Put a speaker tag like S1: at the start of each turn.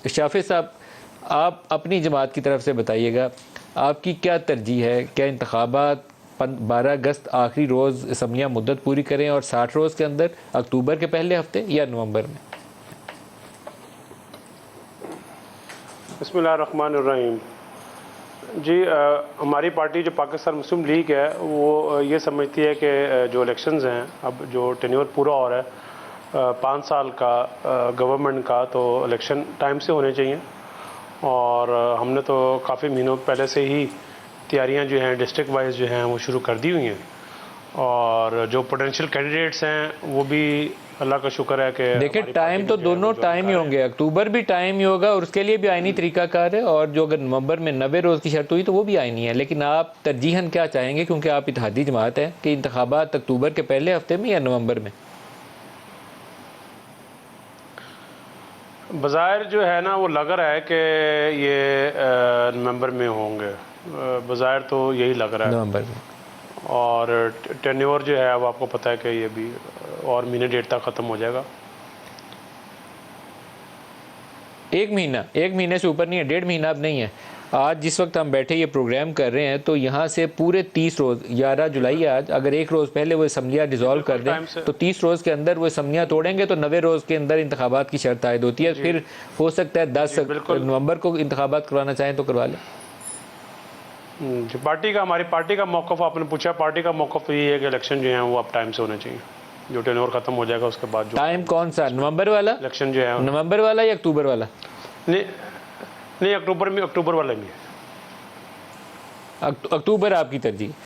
S1: शाफिज साहब, आप अपनी जमात की तरफ से बताइएगा, आपकी क्या तरजीह है? क्या इंतखाबात 12 अगस्त आखिरी रोज़ असम्बलियाँ मुद्दत पूरी करें और 60 रोज़ के अंदर, अक्टूबर के पहले हफ्ते या नवंबर में?
S2: बिस्मिल्लाहिर्रहमानिर्रहीम। जी, हमारी पार्टी जो पाकिस्तान मुस्लिम लीग है वो ये समझती है कि जो इलेक्शंस हैं, अब जो टेन्योर पूरा हो रहा है 5 साल का गवर्नमेंट का, तो इलेक्शन टाइम से होने चाहिए। और हमने तो काफ़ी महीनों पहले से ही तैयारियां जो हैं डिस्ट्रिक्ट वाइज जो हैं वो शुरू कर दी हुई हैं। और जो पोटेंशियल कैंडिडेट्स हैं वो भी अल्लाह का शुक्र है कि
S1: देखिए,
S2: हमारी पार्टी
S1: टाइम
S2: में
S1: तो
S2: जो है वो
S1: दोनों
S2: ज्वाइन
S1: टाइम
S2: कर
S1: ही
S2: रहे हैं।
S1: होंगे, अक्टूबर भी टाइम ही होगा और उसके लिए भी आइनी तरीकाकार है, और जो अगर नवंबर में 90 रोज़ की शर्त हुई तो वो भी आइनी है। लेकिन आप तरजीहन क्या चाहेंगे, क्योंकि आप इत्तेहादी जमात हैं, कि इंतखाबात अक्टूबर के पहले हफ्ते में या नवंबर में?
S2: बाज़ाहिर जो है ना वो लग रहा है कि ये नवंबर में होंगे, बाज़ाहिर तो यही लग रहा है।
S1: नवंबर में।
S2: और टेन्योर जो है वो आपको पता है कि ये भी और महीने डेट तक ख़त्म हो जाएगा।
S1: एक महीना, एक महीने से ऊपर नहीं है, 1.5 महीना अब नहीं है। आज जिस वक्त हम बैठे ये प्रोग्राम कर रहे हैं, तो यहाँ से पूरे 30 रोज़, 11 जुलाई आज, अगर एक रोज़ पहले वो असम्बलियाँ डिज़ोल्व कर दें तो 30 रोज़ के अंदर वो असम्बलियाँ तोड़ेंगे तो 90 रोज़ के अंदर इंतखाबात की शर्त आयद होती है। फिर हो सकता है 10 नवंबर को इंतखाबात करवाना चाहें तो करवा लें।
S2: जो हमारी पार्टी का मौक़िफ़ आपने पूछा, पार्टी का मौक़िफ़ ये है कि इलेक्शन जो है वो अब टाइम से होने चाहिए। जो टेन्योर ख़त्म हो जाएगा उसके बाद जो
S1: टाइम कौन सा, नवंबर वाला
S2: इलेक्शन जो है,
S1: नवंबर वाला या अक्टूबर वाला?
S2: नहीं नहीं, अक्टूबर में, अक्टूबर वाले में।
S1: अक्टूबर आपकी तरजीह?